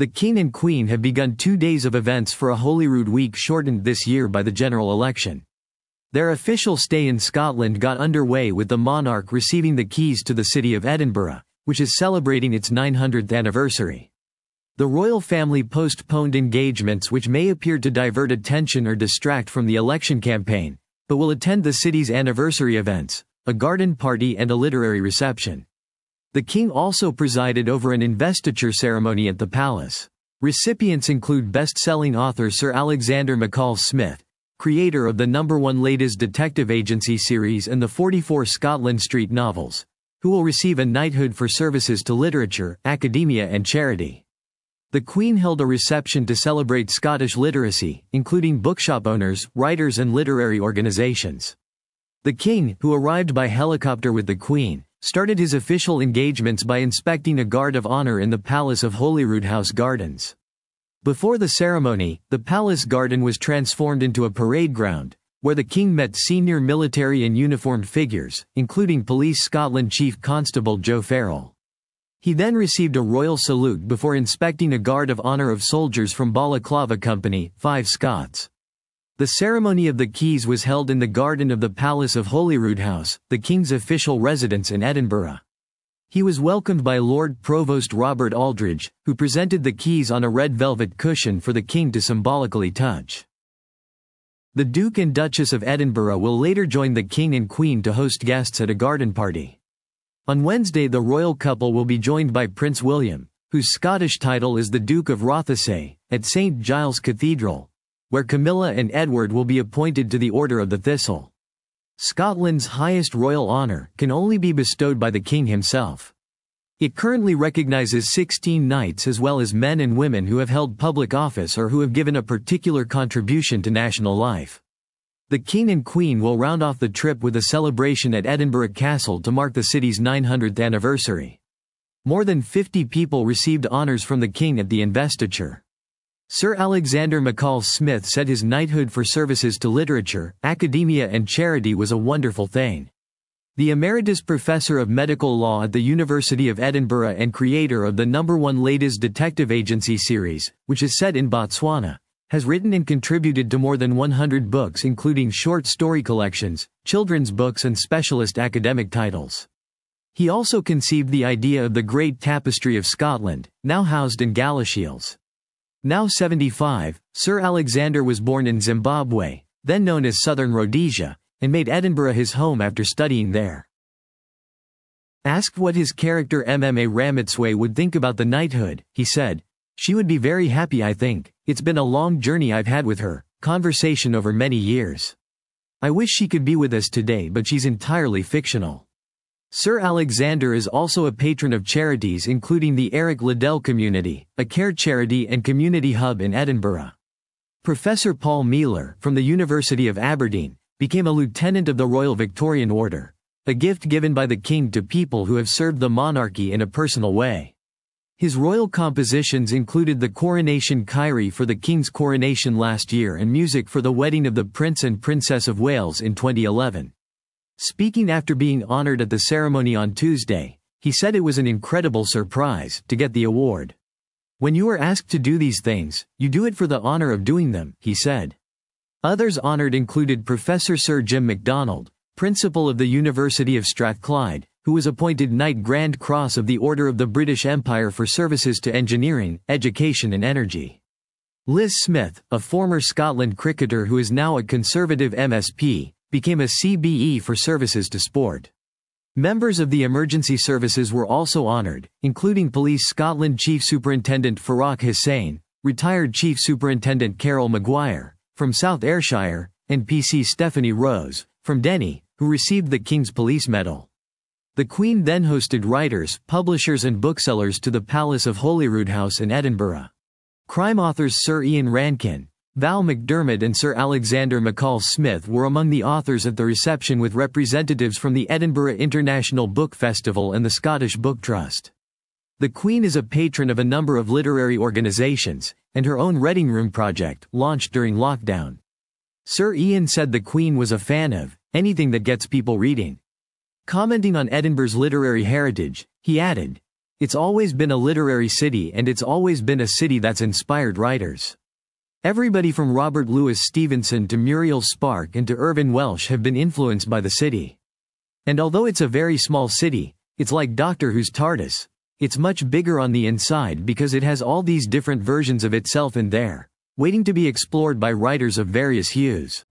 The King and Queen have begun 2 days of events for a Holyrood week shortened this year by the general election. Their official stay in Scotland got underway with the monarch receiving the keys to the city of Edinburgh, which is celebrating its 900th anniversary. The royal family postponed engagements which may appear to divert attention or distract from the election campaign, but will attend the city's anniversary events, a garden party and a literary reception. The King also presided over an investiture ceremony at the palace. Recipients include best-selling author Sir Alexander McCall Smith, creator of the #1 latest detective agency series and the 44 Scotland Street novels, who will receive a knighthood for services to literature, academia and charity. The Queen held a reception to celebrate Scottish literacy, including bookshop owners, writers and literary organizations. The King, who arrived by helicopter with the Queen, started his official engagements by inspecting a guard of honor in the Palace of Holyrood House Gardens. Before the ceremony, the palace garden was transformed into a parade ground, where the King met senior military and uniformed figures, including Police Scotland Chief Constable Joe Farrell. He then received a royal salute before inspecting a guard of honor of soldiers from Balaclava Company, 5 Scots. The ceremony of the keys was held in the garden of the Palace of Holyrood House, the King's official residence in Edinburgh. He was welcomed by Lord Provost Robert Aldridge, who presented the keys on a red velvet cushion for the King to symbolically touch. The Duke and Duchess of Edinburgh will later join the King and Queen to host guests at a garden party. On Wednesday, the royal couple will be joined by Prince William, whose Scottish title is the Duke of Rothesay, at St. Giles Cathedral, where Camilla and Edward will be appointed to the Order of the Thistle. Scotland's highest royal honour can only be bestowed by the King himself. It currently recognises 16 knights as well as men and women who have held public office or who have given a particular contribution to national life. The King and Queen will round off the trip with a celebration at Edinburgh Castle to mark the city's 900th anniversary. More than 50 people received honours from the King at the investiture. Sir Alexander McCall Smith said his knighthood for services to literature, academia and charity was a wonderful thing. The Emeritus Professor of Medical Law at the University of Edinburgh and creator of the #1 latest detective agency series, which is set in Botswana, has written and contributed to more than 100 books including short story collections, children's books and specialist academic titles. He also conceived the idea of the Great Tapestry of Scotland, now housed in Galashiels. Now 75, Sir Alexander was born in Zimbabwe, then known as Southern Rhodesia, and made Edinburgh his home after studying there. Asked what his character MMA Ramitsway would think about the knighthood, he said, "She would be very happy, I think. It's been a long journey I've had with her, conversation over many years. I wish she could be with us today, but she's entirely fictional." Sir Alexander is also a patron of charities including the Eric Liddell Community, a care charity and community hub in Edinburgh. Professor Paul Mealer, from the University of Aberdeen, became a lieutenant of the Royal Victorian Order, a gift given by the King to people who have served the monarchy in a personal way. His royal compositions included the Coronation Kyrie for the King's coronation last year and music for the wedding of the Prince and Princess of Wales in 2011. Speaking after being honored at the ceremony on Tuesday, he said it was an incredible surprise to get the award. "When you are asked to do these things, you do it for the honor of doing them," he said. Others honored included Professor Sir Jim MacDonald, principal of the University of Strathclyde, who was appointed Knight Grand Cross of the Order of the British Empire for services to engineering, education and energy. Liz Smith, a former Scotland cricketer who is now a Conservative MSP, became a CBE for services to sport. Members of the emergency services were also honoured, including Police Scotland Chief Superintendent Farrokh Hussain, retired Chief Superintendent Carol Maguire, from South Ayrshire, and PC Stephanie Rose, from Denny, who received the King's Police Medal. The Queen then hosted writers, publishers and booksellers to the Palace of Holyrood House in Edinburgh. Crime authors Sir Ian Rankin, Val McDermott and Sir Alexander McCall Smith were among the authors at the reception with representatives from the Edinburgh International Book Festival and the Scottish Book Trust. The Queen is a patron of a number of literary organisations, and her own Reading Room project, launched during lockdown. Sir Ian said the Queen was a fan of anything that gets people reading. Commenting on Edinburgh's literary heritage, he added, It's always been a literary city, and it's always been a city that's inspired writers. Everybody from Robert Louis Stevenson to Muriel Spark and to Irvine Welsh have been influenced by the city. And although it's a very small city, it's like Doctor Who's TARDIS. It's much bigger on the inside because it has all these different versions of itself in there, waiting to be explored by writers of various hues.